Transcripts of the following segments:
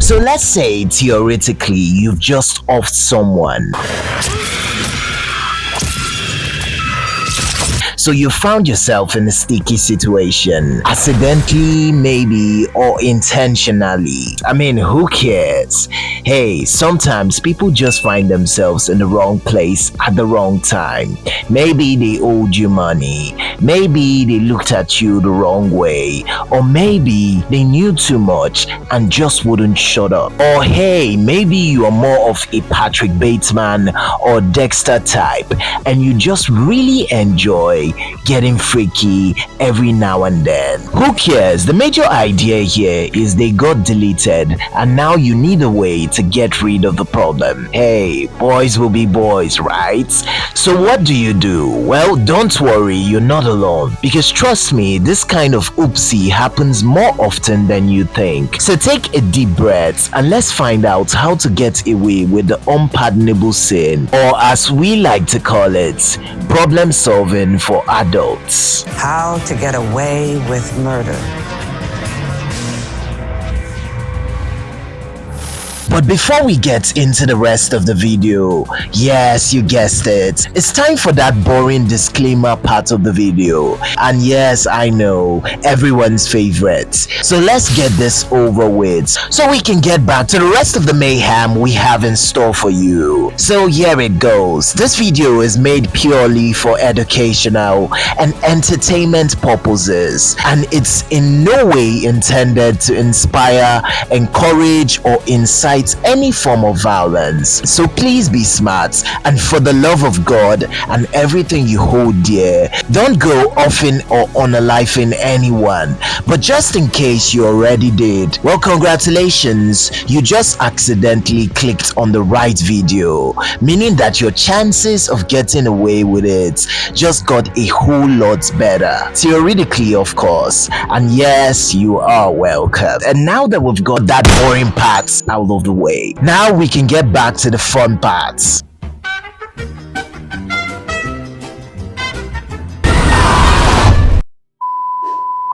So let's say theoretically you've just offed someone. So you found yourself in a sticky situation, accidentally maybe or intentionally. I mean, who cares? Hey, sometimes people just find themselves in the wrong place at the wrong time. Maybe they owed you money, maybe they looked at you the wrong way, or maybe they knew too much and just wouldn't shut up. Or hey, maybe you are more of a Patrick Bateman or Dexter type and you just really enjoy getting freaky every now and then. Who cares? The major idea here is they got deleted and now you need a way to get rid of the problem. Hey, boys will be boys, right? So what do? Well, don't worry, you're not alone, because trust me, this kind of oopsie happens more often than you think. So take a deep breath and let's find out how to get away with the unpardonable sin, or as we like to call it, problem solving for adults. How to get away with murder. But before we get into the rest of the video, yes, you guessed it, it's time for that boring disclaimer part of the video. And yes, I know, everyone's favorite. So let's get this over with so we can get back to the rest of the mayhem we have in store for you. So here it goes. This video is made purely for educational and entertainment purposes, and it's in no way intended to inspire, encourage, or incite any form of violence. So please be smart, and for the love of God and everything you hold dear, don't go offing or unalifing anyone. But just in case you already did, well, congratulations, you just accidentally clicked on the right video, meaning that your chances of getting away with it just got a whole lot better. Theoretically, of course. And yes, you are welcome. And now that we've got that boring part out of the way, now we can get back to the fun parts.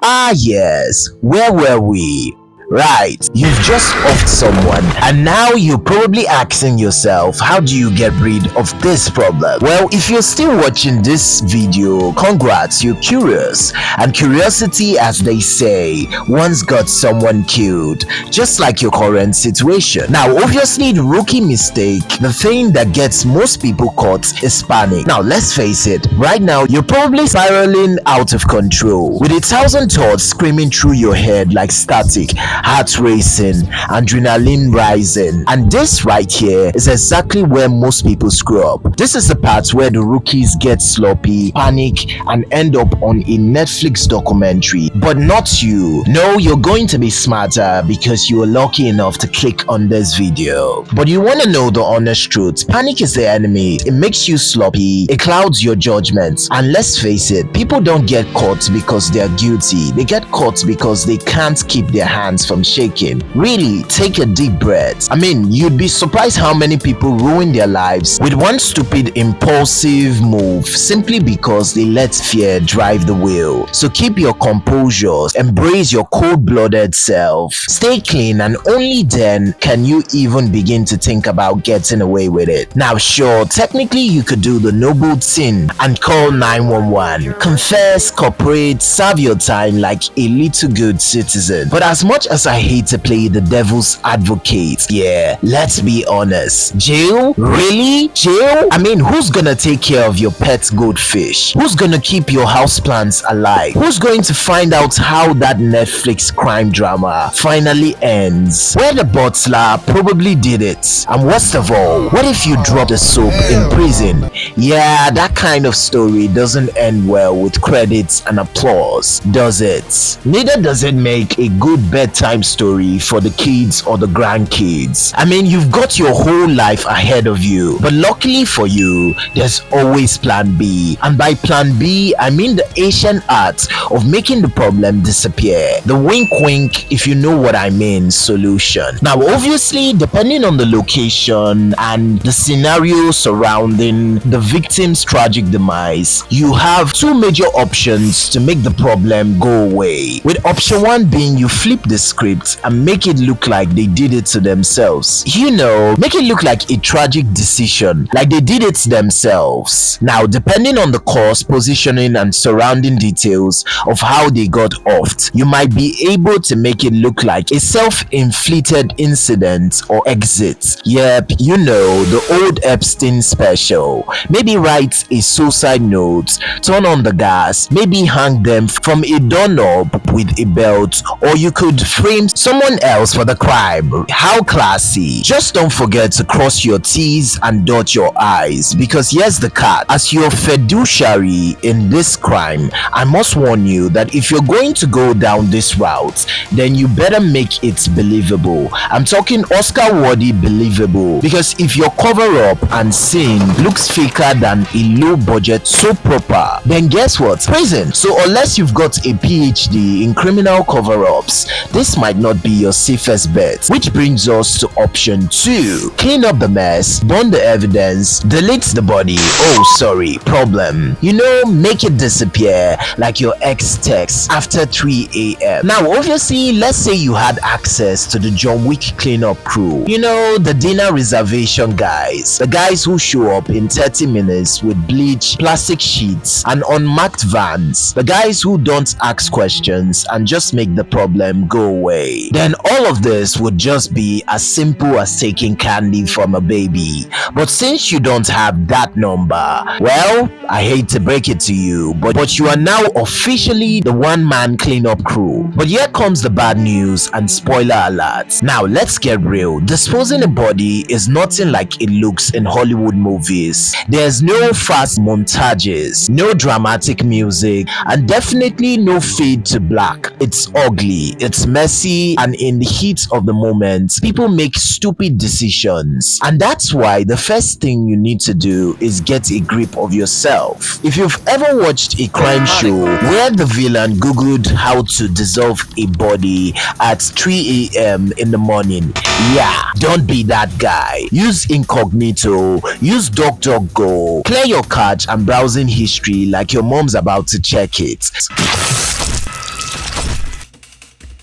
Ah yes, where were we? Right, you've just offed someone and now you're probably asking yourself, how do you get rid of this problem? Well, if you're still watching this video, congrats, you're curious. And curiosity, as they say, once got someone killed, just like your current situation. Now, obviously the rookie mistake, the thing that gets most people caught, is panic. Now, let's face it, right now you're probably spiraling out of control with 1,000 thoughts screaming through your head like static, heart racing, adrenaline rising. And this right here is exactly where most people screw up. This is the part where the rookies get sloppy, panic, and end up on a Netflix documentary. But not you. No, you're going to be smarter because you were lucky enough to click on this video. But you want to know the honest truth. Panic is the enemy. It makes you sloppy, it clouds your judgment. And let's face it, people don't get caught because they're guilty. They get caught because they can't keep their hands from shaking. Really, take a deep breath. I mean, you'd be surprised how many people ruin their lives with one stupid impulsive move simply because they let fear drive the wheel. So keep your composure, embrace your cold-blooded self, stay clean, and only then can you even begin to think about getting away with it. Now sure, technically you could do the noble thing and call 911, confess, cooperate, serve your time like a little good citizen. But as much as I hate to play the devil's advocate, yeah, let's be honest, jail? Really? Jail? I mean, who's gonna take care of your pet goldfish? Who's gonna keep your houseplants alive? Who's going to find out how that Netflix crime drama finally ends? Where the butler probably did it. And worst of all, what if you drop the soap in prison? Yeah, that kind of story doesn't end well with credits and applause, does it? Neither does it make a good bedtime story for the kids or the grandkids. I mean, you've got your whole life ahead of you, but luckily for you, there's always plan B. And by plan B, I mean the ancient art of making the problem disappear. The wink wink, if you know what I mean, solution. Now obviously, depending on the location and the scenario surrounding the victim's tragic demise, you have two major options to make the problem go away. With option one being you flip the script and make it look like they did it to themselves. Make it look like a tragic decision, like they did it themselves. Now, depending on the cause, positioning, and surrounding details of how they got offed, you might be able to make it look like a self-inflicted incident or exit. Yep, the old Epstein special. Maybe write a suicide note, turn on the gas, maybe hang them from a doorknob with a belt, or you could frame someone else for the crime. How classy. Just don't forget to cross your T's and dot your I's, because here's the catch. As your fiduciary in this crime, I must warn you that if you're going to go down this route, then you better make it believable. I'm talking Oscar-worthy believable, because if your cover-up and sin looks faker than a low-budget soap opera, then guess what? Prison. So unless you've got a PhD in criminal cover-ups, this might not be your safest bet. Which brings us to option 2. Clean up the mess, burn the evidence, delete the body. Oh, sorry, problem. Make it disappear like your ex text after 3 a.m. Now, obviously, let's say you had access to the John Wick cleanup crew. The dinner reservation guys. The guys who show up in 30 minutes with bleach, plastic sheets, and unmarked vans. The guys who don't ask questions and just make the problem go away. Then all of this would just be as simple as taking candy from a baby. But since you don't have that number, well, I hate to break it to you, but you are now officially the one-man cleanup crew. But here comes the bad news and spoiler alert. Now let's get real. Disposing a body is nothing like it looks in Hollywood movies. There's no fast montages, no dramatic music, and definitely no fade to black. It's ugly, it's messy, and in the heat of the moment, people make stupid decisions. And that's why the first thing you need to do is get a grip of yourself. If you've ever watched a crime show where the villain googled how to dissolve a body at 3 a.m. in the morning, yeah, don't be that guy. Use incognito, use DuckDuckGo, clear your cache and browsing history like your mom's about to check it.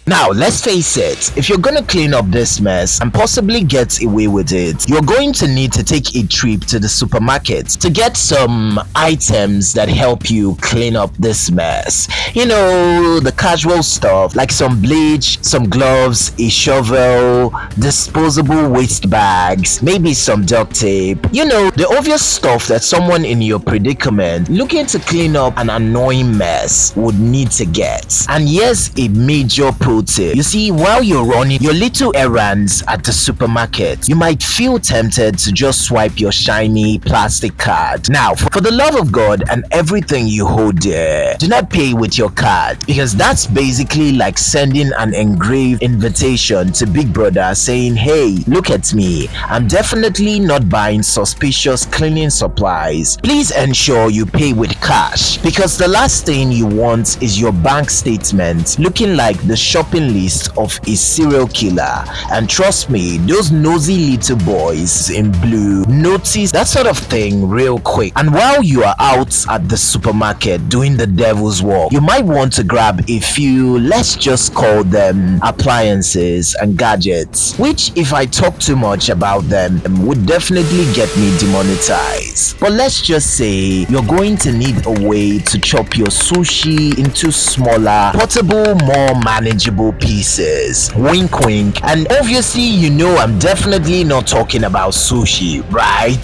Now, let's face it, if you're gonna clean up this mess and possibly get away with it, you're going to need to take a trip to the supermarket to get some items that help you clean up this mess. The casual stuff like some bleach, some gloves, a shovel, disposable waste bags, maybe some duct tape. The obvious stuff that someone in your predicament looking to clean up an annoying mess would need to get. And here's a major pro tip. You see, while you're running your little errands at the supermarket, you might feel tempted to just swipe your shiny plastic card. Now, for the love of God and everything you hold dear, do not pay with your card, because that's basically like sending an engraved invitation to Big Brother saying, hey, look at me, I'm definitely not buying suspicious cleaning supplies. Please ensure you pay with cash, because the last thing you want is your bank statement looking like the shopping list of a serial killer. And trust me, those nosy little boys in blue notice that sort of thing real quick. And while you are out at the supermarket doing the devil's work, you might want to grab a few, let's just call them appliances and gadgets, which if I talk too much about them would definitely get me demonetized. But let's just say you're going to need a way to chop your sushi into smaller, portable, more manageable pieces. Wink wink. And obviously I'm definitely not talking about sushi, right?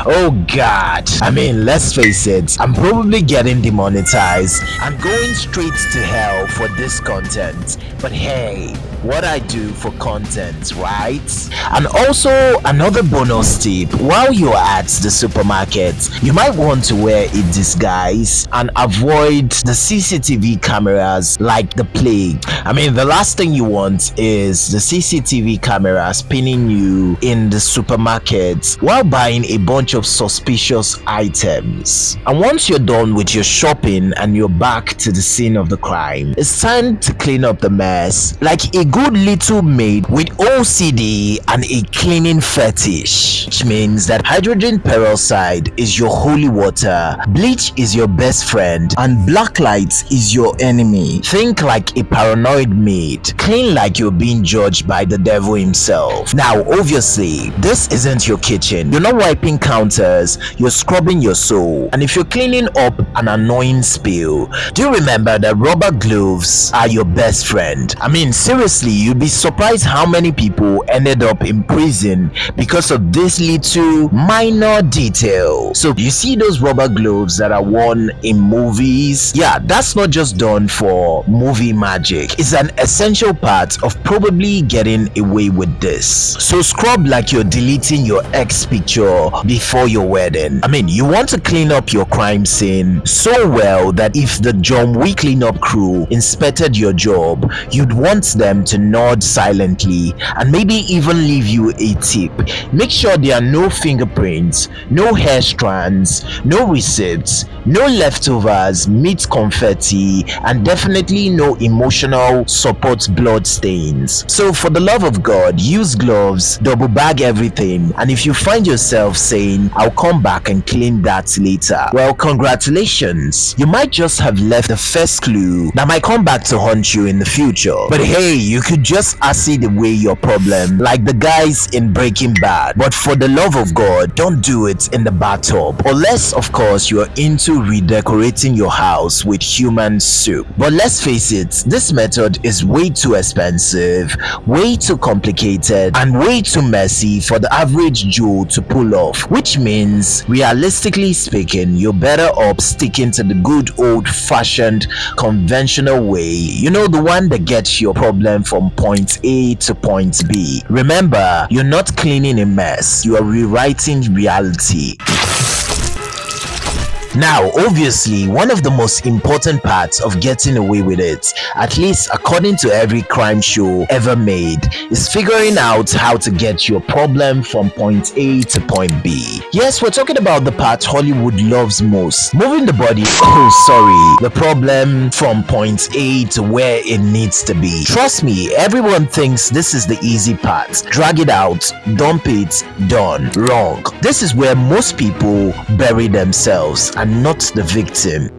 Oh god, I mean, let's face it, I'm probably getting demonetized. I'm going straight to hell for this content, but hey, what I do for content, right? And also another bonus tip: while you're at the supermarket, you might want to wear a disguise and avoid the CCTV cameras like the plague. I mean, the last thing you want is the CCTV cameras pinning you in the supermarket while buying a bunch of suspicious items. And once you're done with your shopping and you're back to the scene of the crime, it's time to clean up the mess like a good little maid with OCD and a cleaning fetish, which means that hydrogen peroxide is your holy water, bleach is your best friend, and black light is your enemy. Think like a paranoid maid. Clean like you're being judged by the devil himself. Now, obviously, this isn't your kitchen. You're not wiping counters, you're scrubbing your soul. And if you're cleaning up an annoying spill, do remember that rubber gloves are your best friend. I mean, seriously, you'd be surprised how many people ended up in prison because of this little minor detail. So you see those rubber gloves that are worn in movies? Yeah, that's not just done for movie magic. It's an essential part of probably getting away with this. So scrub like you're deleting your ex picture before your wedding. I mean, you want to clean up your crime scene so well that if the John Wick cleanup crew inspected your job, you'd want them to nod silently and maybe even leave you a tip. Make sure there are no fingerprints, no hair strands, no receipts, no leftovers, meat confetti, and definitely no emotional support blood stains. So for the love of God, use gloves, double bag everything, and if you find yourself saying, "I'll come back and clean that later," well, congratulations. You might just have left the first clue that might come back to haunt you in the future. But hey, you could just acid away your problem like the guys in Breaking Bad. But for the love of God, don't do it in the bathtub, unless of course you're into redecorating your house with human soup. But let's face it, this method is way too expensive, way too complicated, and way too messy for the average Joe to pull off, which means realistically speaking, you're better off sticking to the good old-fashioned conventional way, you know, the one that gets your problem from point A to point B. Remember, you're not cleaning a mess, you are rewriting reality. Now, obviously, one of the most important parts of getting away with it, at least according to every crime show ever made, is figuring out how to get your problem from point A to point B. Yes, we're talking about the part Hollywood loves most, moving the body, the problem from point A to where it needs to be. Trust me, everyone thinks this is the easy part. Drag it out, dump it, done. Wrong. This is where most people bury themselves and not the victim.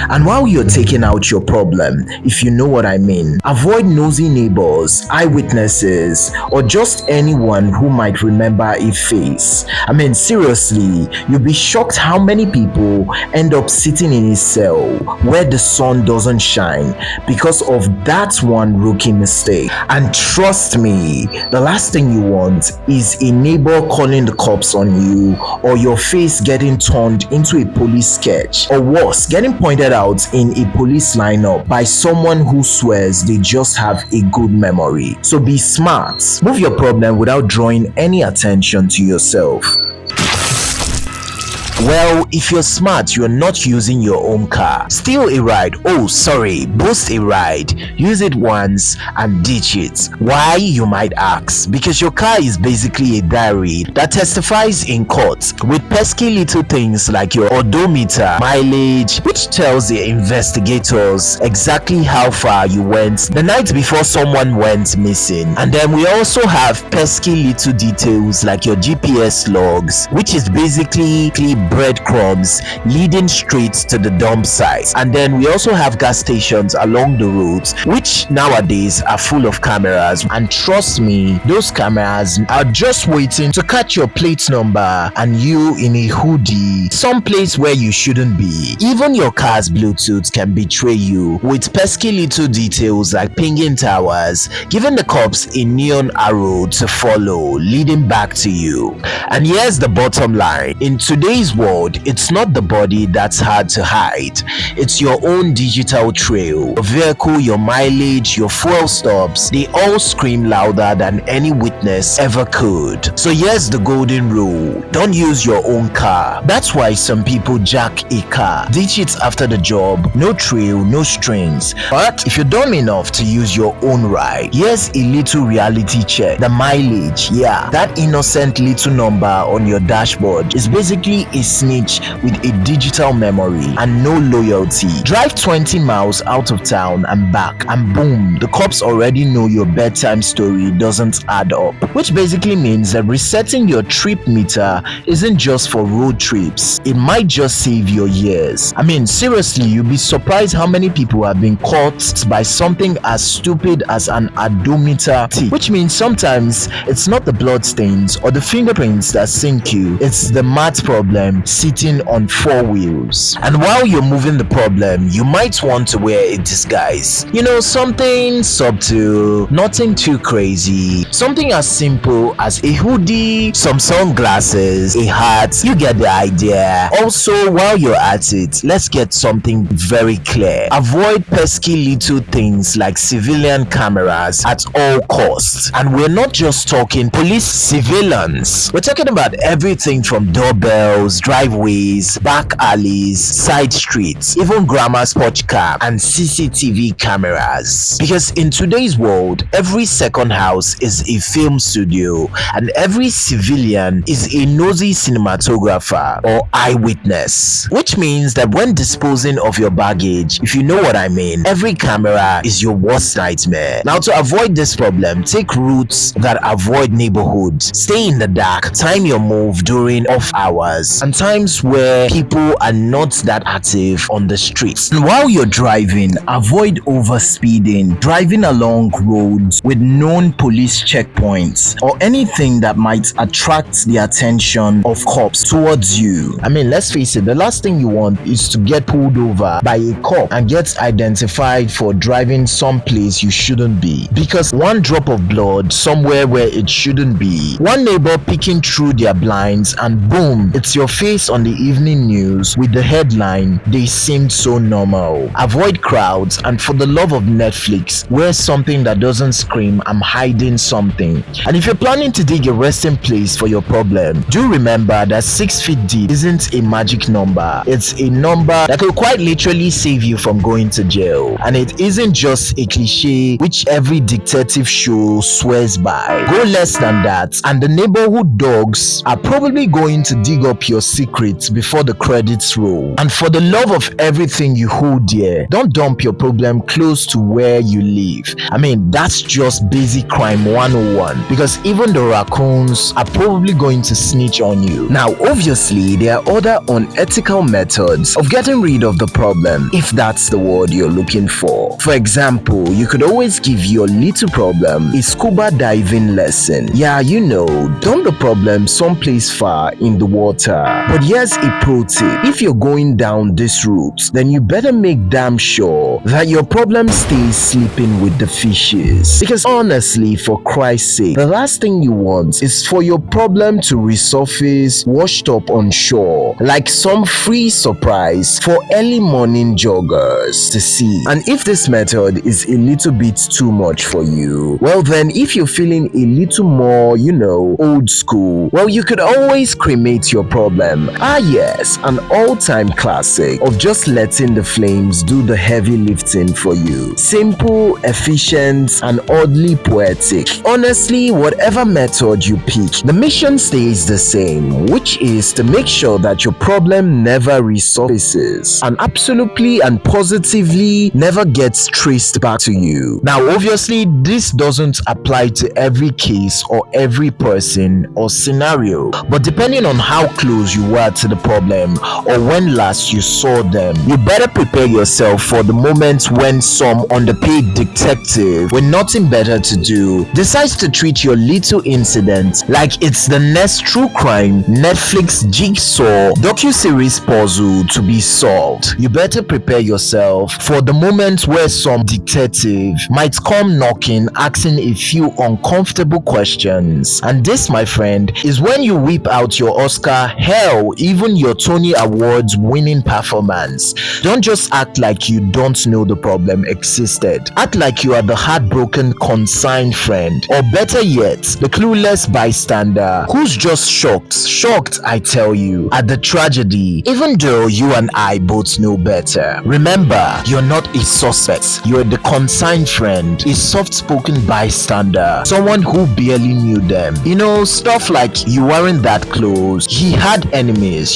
And while you're taking out your problem, if you know what I mean, avoid nosy neighbors, eyewitnesses, or just anyone who might remember a face. I mean, seriously, you'll be shocked how many people end up sitting in a cell where the sun doesn't shine because of that one rookie mistake. And trust me, the last thing you want is a neighbor calling the cops on you, or your face getting turned into a police sketch, or worse, getting pointed out in a police lineup by someone who swears they just have a good memory. So be smart. Move your problem without drawing any attention to yourself. Well, if you're smart, you're not using your own car. Steal a ride. Boost a ride. Use it once and ditch it. Why, you might ask? Because your car is basically a diary that testifies in court with pesky little things like your odometer, mileage, which tells the investigators exactly how far you went the night before someone went missing. And then we also have pesky little details like your GPS logs, which is basically breadcrumbs leading straight to the dump site. And then we also have gas stations along the roads, which nowadays are full of cameras, and trust me, those cameras are just waiting to catch your plate number and you in a hoodie someplace where you shouldn't be. Even your car's Bluetooth can betray you with pesky little details like pinging towers, giving the cops a neon arrow to follow leading back to you. And here's the bottom line: in today's world, it's not the body that's hard to hide, it's your own digital trail. Your vehicle, your mileage, your fuel stops, they all scream louder than any witness ever could. So here's the golden rule: don't use your own car. That's why some people jack a car, ditch it after the job, no trail, no strings. But if you're dumb enough to use your own ride, here's a little reality check. The mileage, yeah, that innocent little number on your dashboard is basically a snitch with a digital memory and no loyalty. Drive 20 miles out of town and back, and boom, the cops already know your bedtime story doesn't add up. Which basically means that resetting your trip meter isn't just for road trips, it might just save your years. I mean, seriously, you'll be surprised how many people have been caught by something as stupid as an odometer tip, which means sometimes it's not the blood stains or the fingerprints that sink you, it's the math problem sitting on four wheels. And while you're moving the problem, you might want to wear a disguise. You know, something subtle, nothing too crazy, something as simple as a hoodie, some sunglasses, a hat. You get the idea. Also, while you're at it, let's get something very clear. Avoid pesky little things like civilian cameras at all costs. And we're not just talking police surveillance. We're talking about everything from doorbells, driveways, back alleys, side streets, even grammar sports car and CCTV cameras. Because in today's world, every second house is a film studio and every civilian is a nosy cinematographer or eyewitness. Which means that when disposing of your baggage, if you know what I mean, every camera is your worst nightmare. Now, to avoid this problem, take routes that avoid neighborhoods. Stay in the dark, time your move during off hours and times where people are not that active on the streets. And while you're driving, avoid overspeeding, driving along roads with known police checkpoints or anything that might attract the attention of cops towards you. I mean, let's face it, the last thing you want is to get pulled over by a cop and get identified for driving someplace you shouldn't be. Because one drop of blood somewhere where it shouldn't be, one neighbor peeking through their blinds, and boom, it's your face on the evening news with the headline, "They seemed so normal." Avoid crowds, and for the love of Netflix, wear something that doesn't scream, "I'm hiding something." And if you're planning to dig a resting place for your problem, do remember that 6 feet deep isn't a magic number. It's a number that could quite literally save you from going to jail. And it isn't just a cliche which every detective show swears by. Go less than that, and the neighborhood dogs are probably going to dig up your secrets before the credits roll. And for the love of everything you hold dear, don't dump your problem close to where you live. I mean, that's just basic crime 101, because even the raccoons are probably going to snitch on you. Now, obviously, there are other unethical methods of getting rid of the problem, if that's the word you're looking for. For example, you could always give your little problem a scuba diving lesson. Yeah, you know, dump the problem someplace far in the water. But here's a pro tip. If you're going down this route, then you better make damn sure that your problem stays sleeping with the fishes. Because honestly, for Christ's sake, the last thing you want is for your problem to resurface washed up on shore like some free surprise for early morning joggers to see. And if this method is a little bit too much for you, well then, if you're feeling a little more, you know, old school, well, you could always cremate your problem. Ah yes, an all-time classic of just letting the flames do the heavy lifting for you. Simple, efficient, and oddly poetic. Honestly, whatever method you pick, the mission stays the same, which is to make sure that your problem never resurfaces and absolutely and positively never gets traced back to you. Now, obviously, this doesn't apply to every case or every person or scenario, but depending on how close you were to the problem or when last you saw them, you better prepare yourself for the moment when some underpaid detective with nothing better to do decides to treat your little incident like it's the next true crime Netflix jigsaw docu-series puzzle to be solved. You better prepare yourself for the moment where some detective might come knocking, asking a few uncomfortable questions. And this, my friend, is when you whip out your Oscar, hell, even your Tony Awards winning performance. Don't just act like you don't know the problem existed. Act like you are the heartbroken consigned friend, or better yet, the clueless bystander who's just shocked, I tell you, at the tragedy, even though you and I both know better. Remember, you're not a suspect, you're the consigned friend, a soft-spoken bystander, someone who barely knew them. You know, stuff like you weren't that close, he had enemies.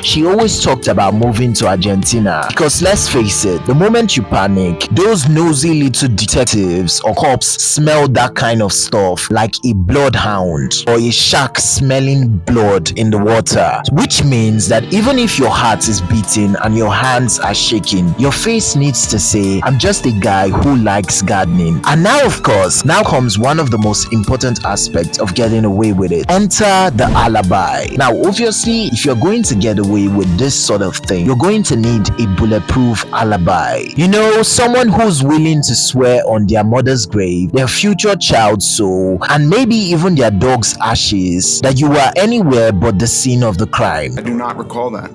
She always talked about moving to Argentina because let's face it, the moment you panic, those nosy little detectives or cops smell that kind of stuff like a bloodhound or a shark smelling blood in the water, which means that even if your heart is beating and your hands are shaking, your face needs to say, I'm just a guy who likes gardening. And now, of course, now comes one of the most important aspects of getting away with it. Enter the alibi. Now, obviously, if you're going to get away with this sort of thing, you're going to need a bulletproof alibi. Someone who's willing to swear on their mother's grave, their future child's soul, and maybe even their dog's ashes that you were anywhere but the scene of the crime. I do not recall that.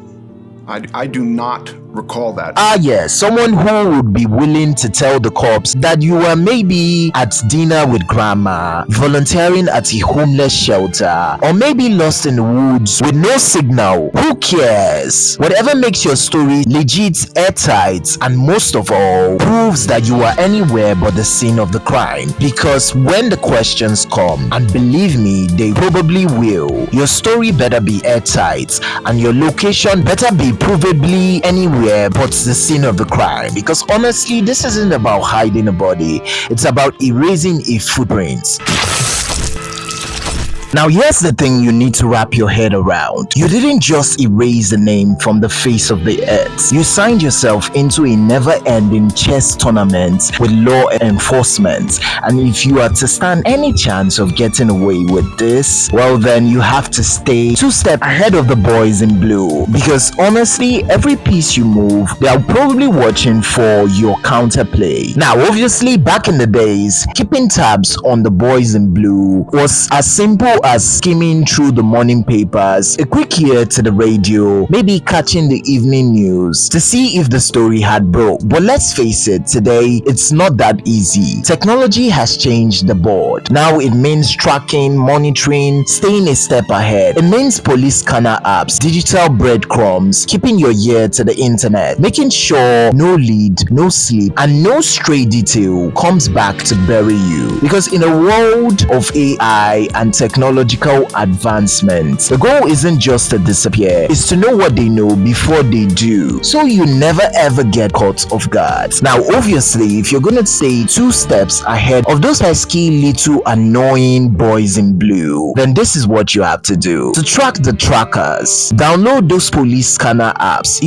I do not recall that. Yes, someone who would be willing to tell the cops that you were maybe at dinner with grandma, volunteering at a homeless shelter, or maybe lost in the woods with no signal. Who cares? Whatever makes your story legit, airtight, and most of all, proves that you are anywhere but the scene of the crime. Because when the questions come, and believe me, they probably will, your story better be airtight, and your location better be provably anywhere but the scene of the crime. Because honestly, this isn't about hiding a body, it's about erasing a footprint. Now here's the thing you need to wrap your head around. You didn't just erase the name from the face of the earth. You signed yourself into a never-ending chess tournament with law enforcement. And if you are to stand any chance of getting away with this, well then you have to stay 2 steps ahead of the boys in blue. Because honestly, every piece you move, they are probably watching for your counterplay. Now obviously, back in the days, keeping tabs on the boys in blue was as simple as skimming through the morning papers, a quick ear to the radio, maybe catching the evening news to see if the story had broke. But let's face it, today it's not that easy. Technology has changed the board. Now it means tracking, monitoring, staying a step ahead. It means police scanner apps, digital breadcrumbs, keeping your ear to the internet, making sure no lead, no slip, and no stray detail comes back to bury you. Because in a world of AI and technological advancements, the goal isn't just to disappear, it's to know what they know before they do, so you never ever get caught off guard. Now obviously, if you're gonna stay 2 steps ahead of those pesky little annoying boys in blue, then this is what you have to do. To track the trackers, download those police scanner apps,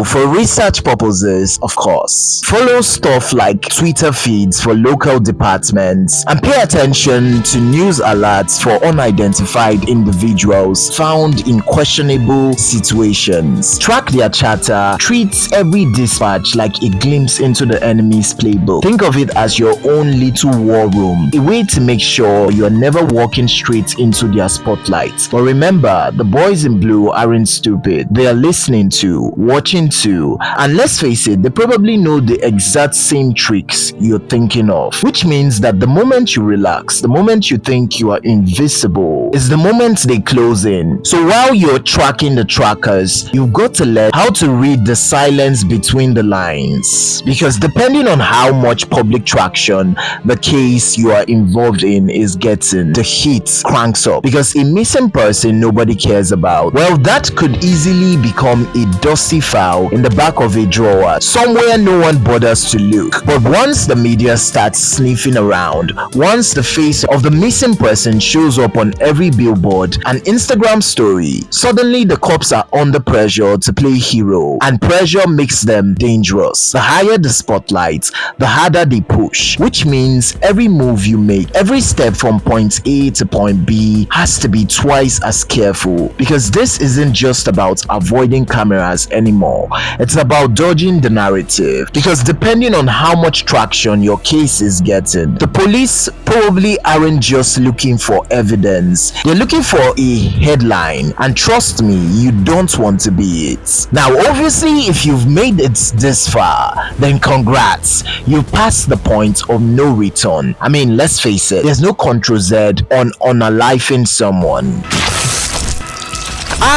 for research purposes, of course. Follow stuff like Twitter feeds for local departments, and pay attention to news alerts for unidentified individuals found in questionable situations. Track their chatter. Treat every dispatch like a glimpse into the enemy's playbook. Think of it as your own little war room, a way to make sure you're never walking straight into their spotlight. But remember, the boys in blue aren't stupid. They are listening to, watching to, and let's face it, they probably know the exact same tricks you're thinking of. Which means that the moment you relax, the moment you think you are invisible, is the moment they close in. So while you're tracking the trackers, you've got to learn how to read the silence between the lines. Because depending on how much public traction the case you are involved in is getting, the heat cranks up. Because a missing person nobody cares about, well, that could easily become a dusty file in the back of a drawer, somewhere no one bothers to look. But once the media starts sniffing around, once the face of the missing person shows up on every billboard and Instagram story, suddenly the cops are under pressure to play hero, and pressure makes them dangerous. The higher the spotlight, the harder they push, which means every move you make, every step from point A to point B has to be twice as careful, because this isn't just about avoiding cameras anymore, it's about dodging the narrative. Because depending on how much traction your case is getting, the police probably aren't just looking for evidence, they're looking for a headline, and trust me, you don't want to be it. Now obviously, if you've made it this far, then congrats, you've passed the point of no return. I mean, let's face it, there's no Ctrl Z on unaliving someone.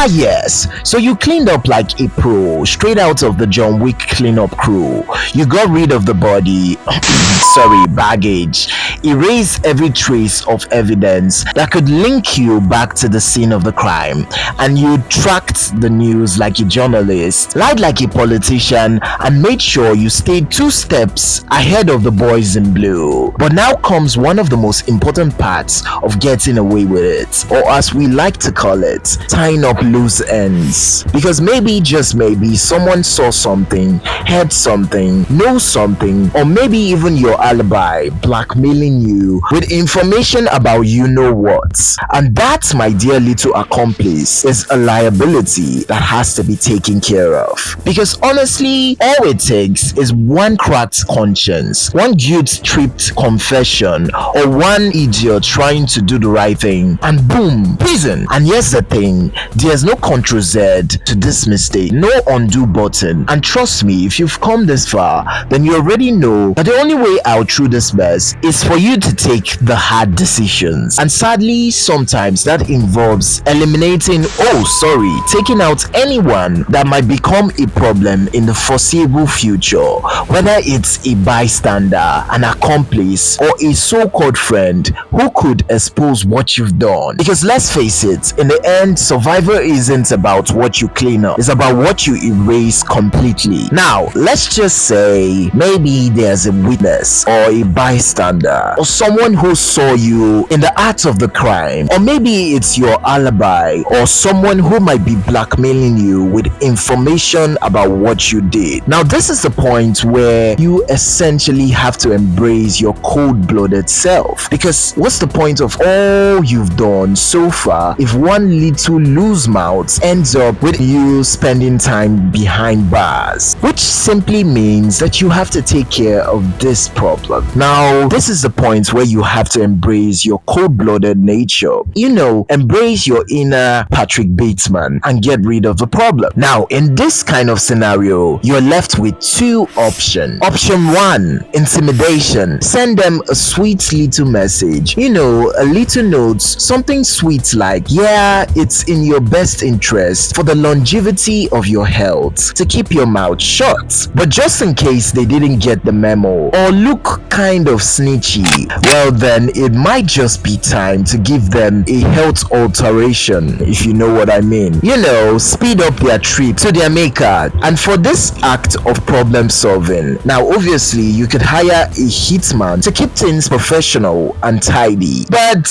Yes, so you cleaned up like a pro, straight out of the John Wick cleanup crew. You got rid of the body, sorry, baggage, erase every trace of evidence that could link you back to the scene of the crime, and you tracked the news like a journalist, lied like a politician, and made sure you stayed 2 steps ahead of the boys in blue. But now comes one of the most important parts of getting away with it, or as we like to call it, tying up loose ends. Because maybe, just maybe, someone saw something, heard something, knows something, or maybe even your alibi, blackmailing you with information about you know what. And that, my dear little accomplice, is a liability that has to be taken care of. Because honestly, all it takes is one cracked conscience, one guilt-tripped confession, or one idiot trying to do the right thing, and boom, prison. And here's the thing, there's no Ctrl Z to this mistake, no undo button. And trust me, if you've come this far, then you already know that the only way out through this mess is for you to take the hard decisions. And sadly, sometimes that involves taking out anyone that might become a problem in the foreseeable future, whether it's a bystander, an accomplice, or a so-called friend who could expose what you've done. Because let's face it, in the end, survival isn't about what you clean up, it's about what you erase completely. Now, let's just say maybe there's a witness or a bystander or someone who saw you in the act of the crime, or maybe it's your alibi or someone who might be blackmailing you with information about what you did. Now, this is the point where you essentially have to embrace your cold-blooded self, because what's the point of all you've done so far if one little loose mouth ends up with you spending time behind bars? Which simply means that you have to take care of this problem. Now, this is the point where you have to embrace your cold-blooded nature. Embrace your inner Patrick Bateman and get rid of the problem. Now, in this kind of scenario, you're left with 2 options. Option 1, intimidation. Send them a sweet little message, a little note, something sweet like, yeah, it's in your best interest for the longevity of your health to keep your mouth shut. But just in case they didn't get the memo or look kind of snitchy, well then it might just be time to give them a health alteration, if you know what I mean. Speed up their trip to their maker. And for this act of problem solving, now obviously you could hire a hitman to keep things professional and tidy, but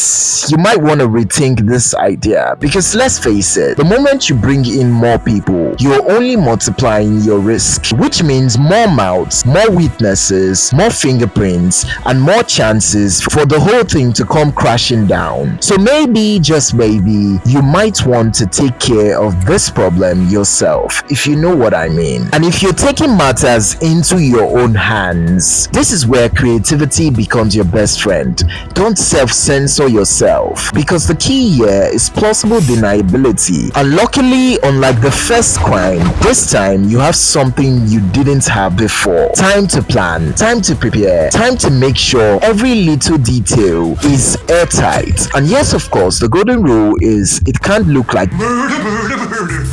you might want to rethink this idea, because let's face it, the moment you bring in more people, you're only multiplying your risk, which means more mouths, more witnesses, more fingerprints, and more chances for the whole thing to come crashing down. So maybe, just maybe, you might want to take care of this problem yourself, if you know what I mean. And if you're taking matters into your own hands, this is where creativity becomes your best friend. Don't self-censor yourself, because the key here is plausible deniability. And luckily, unlike the first crime, this time you have something you didn't have before. Time to plan, time to prepare, time to make sure every little detail is airtight. And yes, of course, the golden rule is it can't look like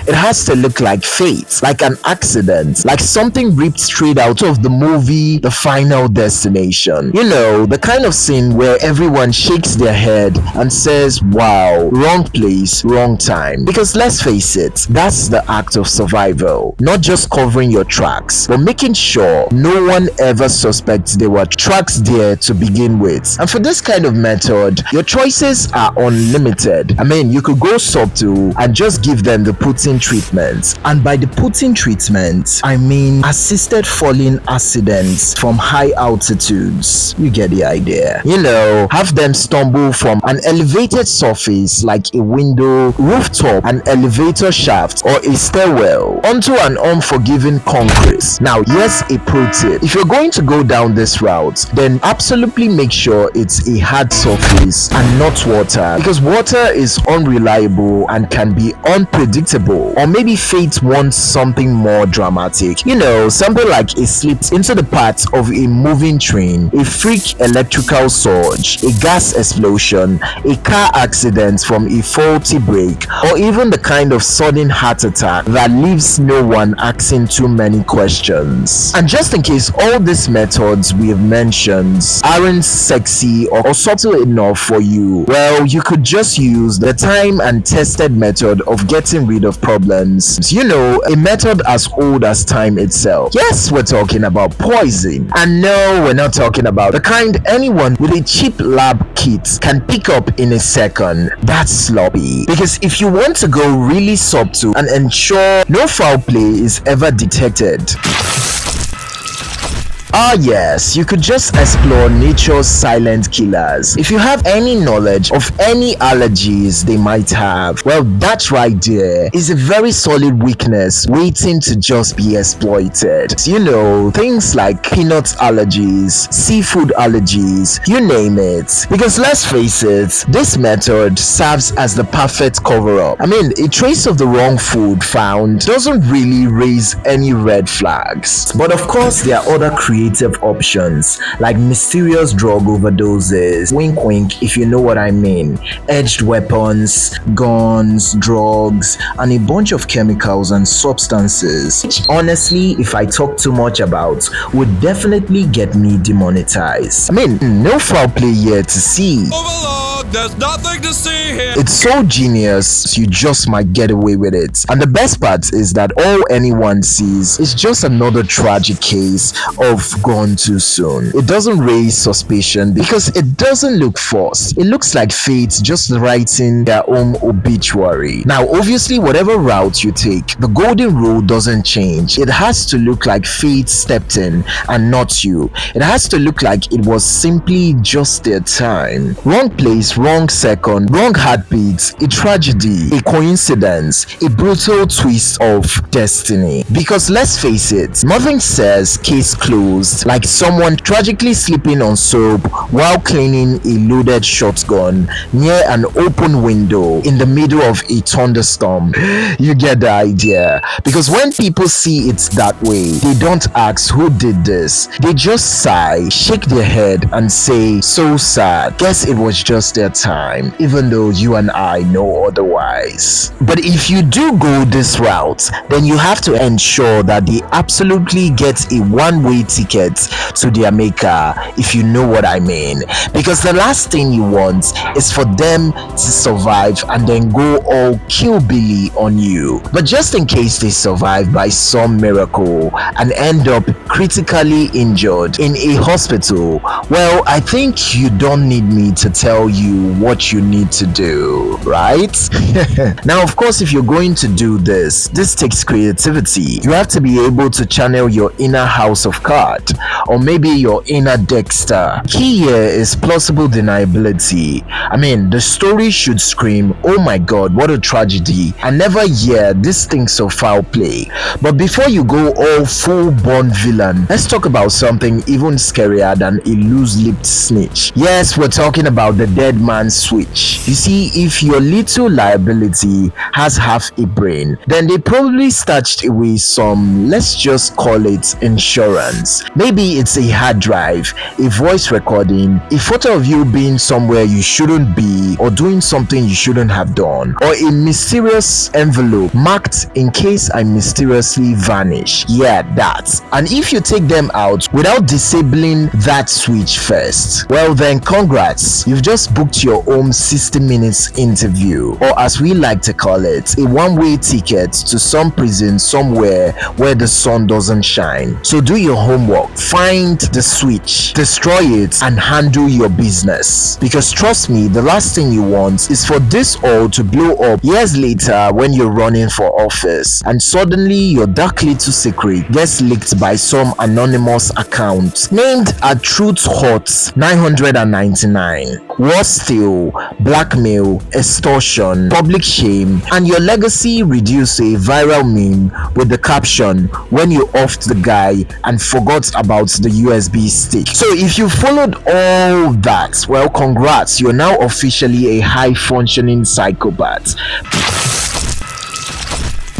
it has to look like fate, like an accident, like something ripped straight out of the movie The Final Destination. The kind of scene where everyone shakes their head and says, wow, wrong place, wrong time. Because let's face it, that's the act of survival. Not just covering your tracks, but making sure no one ever suspects there were tracks there to begin with. And for this kind of method, your choices are unlimited. You could go subtle and just give them the Putin treatment. And by the Putin treatment, I mean assisted falling accidents from high altitudes. You get the idea. Have them stumble from an elevated surface like a window, rooftop, an elevator shaft, or a stairwell onto an unforgiving concrete. Now, here's a pro tip. If you're going to go down this route, then absolutely make sure it's a hard surface and not water, because water is unreliable and can be unpredictable. show. Or maybe fate wants something more dramatic. Something like it slipped into the path of a moving train, a freak electrical surge, a gas explosion, a car accident from a faulty brake, or even the kind of sudden heart attack that leaves no one asking too many questions. And just in case all these methods we have mentioned aren't sexy or subtle enough for you, well, you could just use the time and tested method of getting rid of problems. A method as old as time itself. Yes, we're talking about poison. And no, we're not talking about the kind anyone with a cheap lab kit can pick up in a second. That's sloppy. Because if you want to go really subtle and ensure no foul play is ever detected, yes, you could just explore nature's silent killers. If you have any knowledge of any allergies they might have, well, that right there is a very solid weakness waiting to just be exploited. Things like peanut allergies, seafood allergies, you name it. Because let's face it, this method serves as the perfect cover-up. A trace of the wrong food found doesn't really raise any red flags. But of course, there are other creative options like mysterious drug overdoses, wink wink if you know what I mean, edged weapons, guns, drugs, and a bunch of chemicals and substances, which honestly, if I talk too much about, would definitely get me demonetized. No foul play here to see. Overload, there's nothing to see here. It's so genius, you just might get away with it. And the best part is that all anyone sees is just another tragic case of gone too soon. It doesn't raise suspicion because it doesn't look forced. It looks like fate just writing their own obituary. Now, obviously, whatever route you take, the golden rule doesn't change. It has to look like fate stepped in and not you. It has to look like it was simply just their time. Wrong place, wrong second, wrong heartbeat, a tragedy, a coincidence, a brutal twist of destiny. Because let's face it, nothing says case closed like someone tragically sleeping on soap while cleaning a loaded shotgun near an open window in the middle of a thunderstorm. You get the idea. Because when people see it that way, they don't ask who did this. They just sigh, shake their head and say, so sad. Guess it was just their time, even though you and I know otherwise. But if you do go this route, then you have to ensure that they absolutely get a one-way ticket to their maker, if you know what I mean. Because the last thing you want is for them to survive and then go all Kill Billy on you. But just in case they survive by some miracle and end up critically injured in a hospital, well, I think you don't need me to tell you what you need to do, right? Now, of course, if you're going to do this takes creativity. You have to be able to channel your inner House of Cards, or maybe your inner Dexter. Key here is plausible deniability. The story should scream, oh my god, what a tragedy, and never hear this thing so foul play. But before you go all full-born villain, let's talk about something even scarier than a loose-lipped snitch. Yes, we're talking about the dead man switch. You see, if your little liability has half a brain, then they probably stashed away some, let's just call it insurance. Maybe it's a hard drive, a voice recording, a photo of you being somewhere you shouldn't be or doing something you shouldn't have done, or a mysterious envelope marked in case I mysteriously vanish. Yeah, that. And if you take them out without disabling that switch first, well then congrats, you've just booked your own 60 minutes interview, or as we like to call it, a one-way ticket to some prison somewhere where the sun doesn't shine. So do your homework, find the switch, destroy it, and handle your business. Because trust me, the last thing you want is for this all to blow up years later when you're running for office and suddenly your dark little secret gets leaked by some anonymous account named a Truth Hot 999. Worse still, blackmail, extortion, public shame, and your legacy reduced to a viral meme with the caption, when you offed the guy and forgot about the USB stick. So if you followed all that, well, congrats, you're now officially a high functioning psychopath.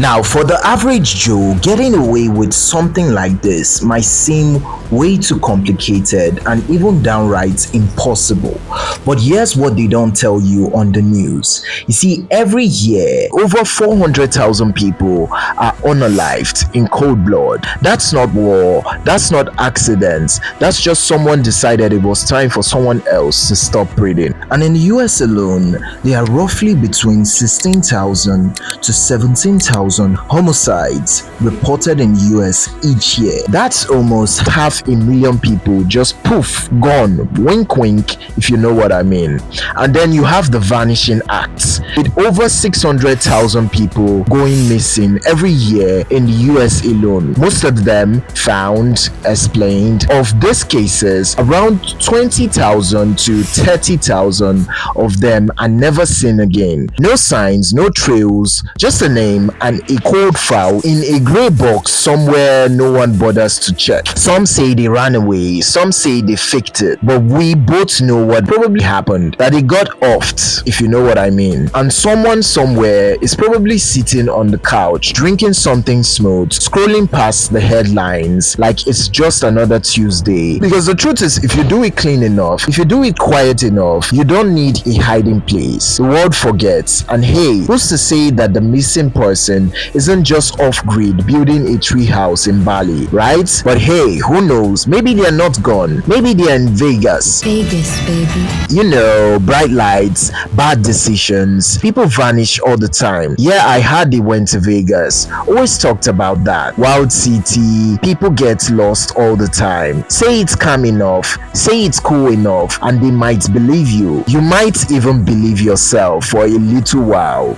Now, for the average Joe, getting away with something like this might seem way too complicated and even downright impossible. But here's what they don't tell you on the news. You see, every year, over 400,000 people are unalived in cold blood. That's not war, that's not accidents, that's just someone decided it was time for someone else to stop breathing. And in the US alone, there are roughly between 16,000 to 17,000 homicides reported in US each year. That's almost 500,000 people just poof, gone, wink wink, if you know what I mean. And then you have the vanishing acts, with over 600,000 people going missing every year in the US alone. Most of them found, explained. Of these cases, around 20,000 to 30,000 of them are never seen again. No signs, no trails, just a name and a cold file in a grey box somewhere no one bothers to check. Some say they ran away, some say they faked it, but we both know what probably happened, that they got offed, if you know what I mean. And someone somewhere is probably sitting on the couch, drinking something smooth, scrolling past the headlines like it's just another Tuesday. Because the truth is, if you do it clean enough, if you do it quiet enough, you don't need a hiding place. The world forgets. And hey, who's to say that the missing person isn't just off-grid building a tree house in Bali, right? But hey, who knows? Maybe they're not gone. Maybe they're in Vegas. Vegas, baby. You know, bright lights, bad decisions. People vanish all the time. Yeah, I heard they went to Vegas. Always talked about that. Wild city. People get lost all the time. Say it's calm enough. Say it's cool enough, and they might believe you. You might even believe yourself for a little while.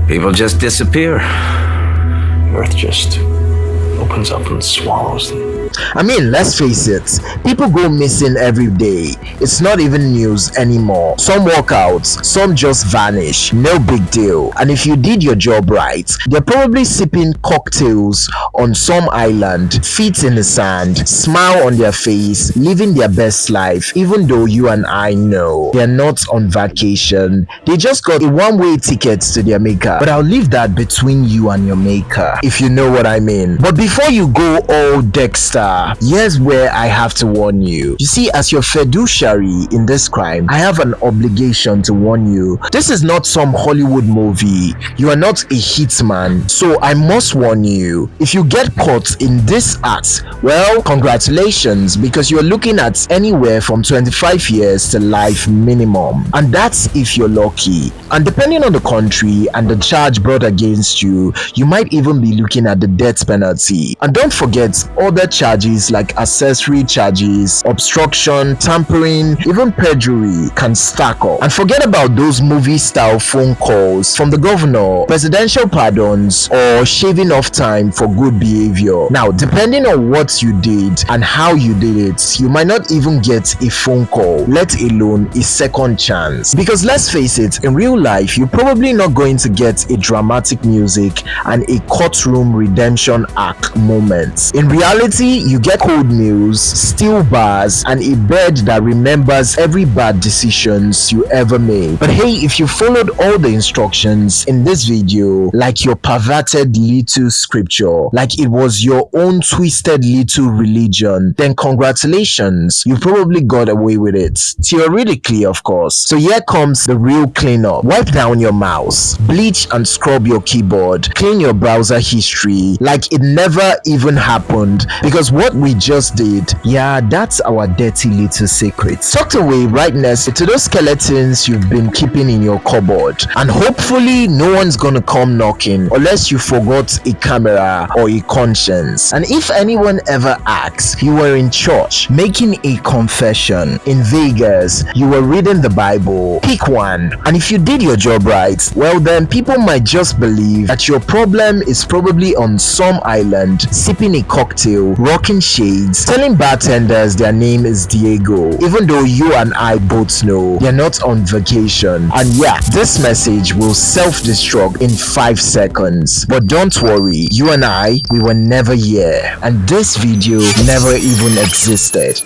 People just disappear. Earth just opens up and swallows them. I mean, let's face it, people go missing every day. It's not even news anymore. Some walk out, some just vanish. No big deal. And if you did your job right, they're probably sipping cocktails on some island, feet in the sand, smile on their face, living their best life, even though you and I know they're not on vacation. They just got a one-way ticket to their maker. But I'll leave that between you and your maker, if you know what I mean. But before you go all Dexter, here's where I have to warn you. You see, as your fiduciary in this crime, I have an obligation to warn you. This is not some Hollywood movie. You are not a hitman, so I must warn you. If you get caught in this act, well, congratulations, because you're looking at anywhere from 25 years to life minimum. And that's if you're lucky. And depending on the country and the charge brought against you, you might even be looking at the death penalty. And don't forget other charges like accessory charges, obstruction, tampering, even perjury can stack up. And forget about those movie style phone calls from the governor, presidential pardons, or shaving off time for good behavior. Now, depending on what you did and how you did it, you might not even get a phone call, let alone a second chance. Because let's face it, in real life, you're probably not going to get a dramatic music and a courtroom redemption arc moment. In reality, you get cold meals, steel bars, and a bed that remembers every bad decisions you ever made. But hey, if you followed all the instructions in this video like your perverted little scripture, like it was your own twisted little religion, then congratulations, you probably got away with it. Theoretically, of course. So here comes the real cleanup. Wipe down your mouse, bleach and scrub your keyboard, clean your browser history like it never even happened, because what we just did, yeah, that's our dirty little secret, tucked away right next to those skeletons you've been keeping in your cupboard. And hopefully no one's gonna come knocking unless you forgot a camera or a conscience. And if anyone ever asks, you were in church making a confession, in Vegas, you were reading the Bible, pick one. And if you did your job right, well then people might just believe that your problem is probably on some island, sipping a cocktail, rocking shades, telling bartenders their name is Diego, even though you and I both know they're not on vacation. And yeah, this message will self-destruct in 5 seconds. But don't worry, you and I, we were never here, and this video never even existed.